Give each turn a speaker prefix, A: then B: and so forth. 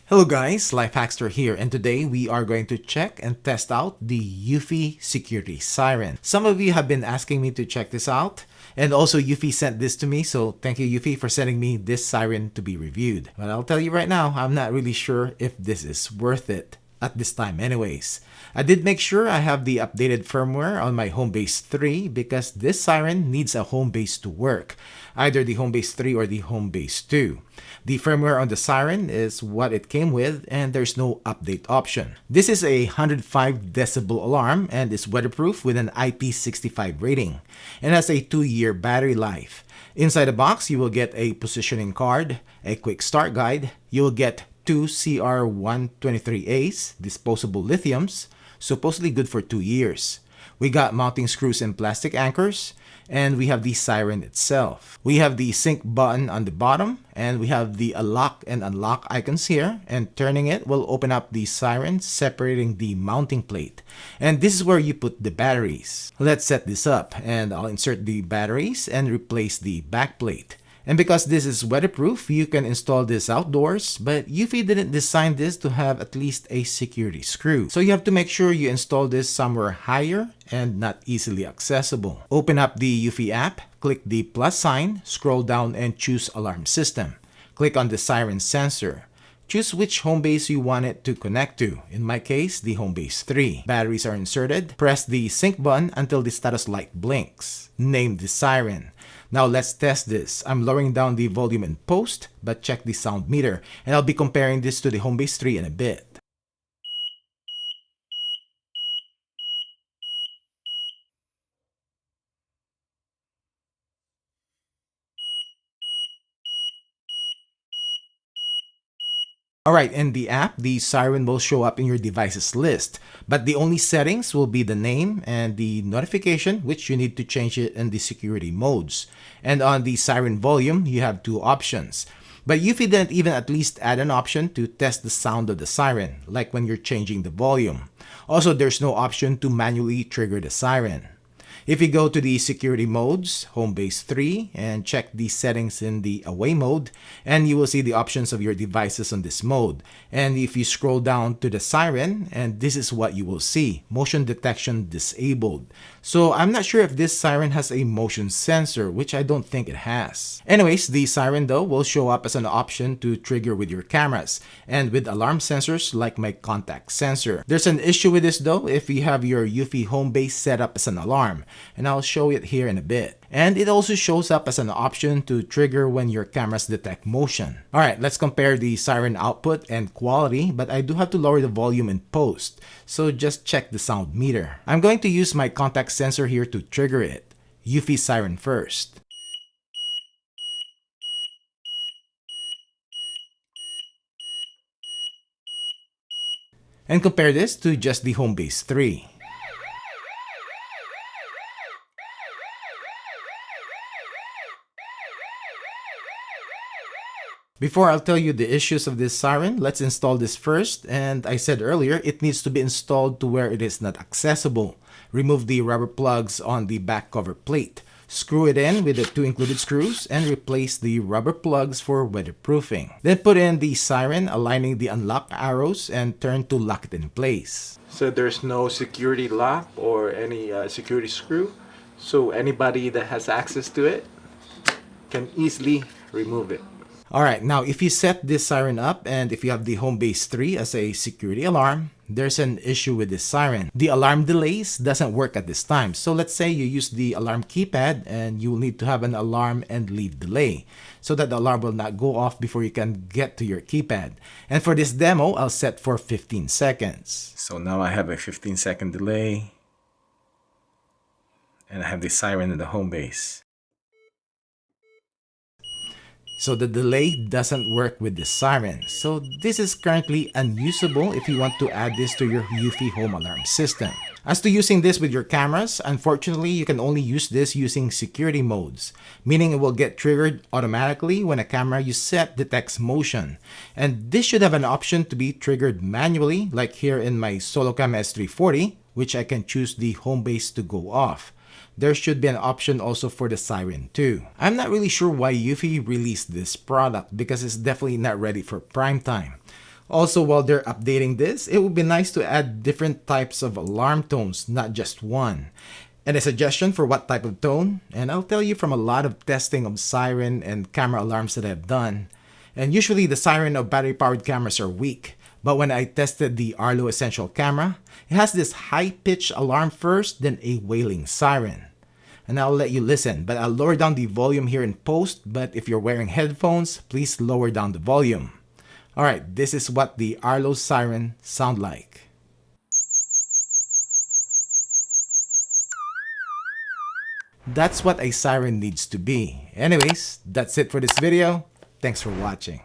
A: Hello guys, Lifehackster here, and today we are going to check and test out the Eufy Security Siren. Some of you have been asking me to check this out, and also Eufy sent this to me, so thank you Eufy for sending me this siren to be reviewed. But I'll tell you right now, I'm not really sure if this is worth it. At this time anyways. I did make sure I have the updated firmware on my Homebase 3 because this siren needs a Homebase to work, either the Homebase 3 or the Homebase 2. The firmware on the siren is what it came with and there's no update option. This is a 105 decibel alarm and is weatherproof with an IP65 rating and has a 2-year battery life. Inside the box you will get a positioning card, a quick start guide, you will get 2 CR123As, disposable lithiums, supposedly good for 2 years. We got mounting screws and plastic anchors, and we have the siren itself. We have the sync button on the bottom, and we have the lock and unlock icons here, and turning it will open up the siren, separating the mounting plate. And this is where you put the batteries. Let's set this up, and I'll insert the batteries and replace the back plate. And because this is weatherproof, you can install this outdoors, but Eufy didn't design this to have at least a security screw. So you have to make sure you install this somewhere higher and not easily accessible. Open up the Eufy app, click the plus sign, scroll down and choose Alarm System. Click on the siren sensor. Choose which Homebase you want it to connect to. In my case, the Homebase 3. Batteries are inserted. Press the sync button until the status light blinks. Name the siren. Now let's test this. I'm lowering down the volume in post, but check the sound meter, and I'll be comparing this to the Homebase 3 in a bit. Alright, in the app, the siren will show up in your devices list, but the only settings will be the name and the notification, which you need to change it in the security modes. And on the siren volume, you have 2 options. But Eufy didn't even at least add an option to test the sound of the siren, like when you're changing the volume. Also, there's no option to manually trigger the siren. If you go to the security modes, Homebase 3, and check the settings in the away mode, and you will see the options of your devices on this mode. And if you scroll down to the siren, and this is what you will see, motion detection disabled. So I'm not sure if this siren has a motion sensor, which I don't think it has. Anyways, the siren though will show up as an option to trigger with your cameras, and with alarm sensors like my contact sensor. There's an issue with this though if you have your Eufy Homebase set up as an alarm, and I'll show it here in a bit. And it also shows up as an option to trigger when your cameras detect motion. Alright, let's compare the siren output and quality, but I do have to lower the volume in post, so just check the sound meter. I'm going to use my contact sensor here to trigger it. Eufy siren first. And compare this to just the Homebase 3. Before I'll tell you the issues of this siren, let's install this first, and I said earlier it needs to be installed to where it is not accessible. Remove the rubber plugs on the back cover plate. Screw it in with the 2 included screws and replace the rubber plugs for weatherproofing. Then put in the siren, aligning the unlock arrows and turn to lock it in place. So there's no security lock or any security screw, so anybody that has access to it can easily remove it. Alright, now if you set this siren up and if you have the Homebase 3 as a security alarm, there's an issue with this siren. The alarm delays doesn't work at this time. So let's say you use the alarm keypad and you will need to have an alarm and leave delay so that the alarm will not go off before you can get to your keypad. And for this demo, I'll set for 15 seconds. So now I have a 15-second delay and I have the siren in the Homebase. So the delay doesn't work with the siren. So this is currently unusable if you want to add this to your Eufy home alarm system. As to using this with your cameras, unfortunately you can only use this using security modes, meaning it will get triggered automatically when a camera you set detects motion. And this should have an option to be triggered manually, like here in my Solocam S340, which I can choose the Homebase to go off. There should be an option also for the siren too. I'm not really sure why Eufy released this product because it's definitely not ready for prime time. Also, while they're updating this, it would be nice to add different types of alarm tones, not just one. And a suggestion for what type of tone, and I'll tell you from a lot of testing of siren and camera alarms that I've done. And usually the siren of battery-powered cameras are weak, but when I tested the Arlo Essential camera, it has this high-pitched alarm first, then a wailing siren. And I'll let you listen, but I'll lower down the volume here in post, but if you're wearing headphones, please lower down the volume. Alright, this is what the Arlo siren sound like. That's what a siren needs to be. Anyways, that's it for this video. Thanks for watching.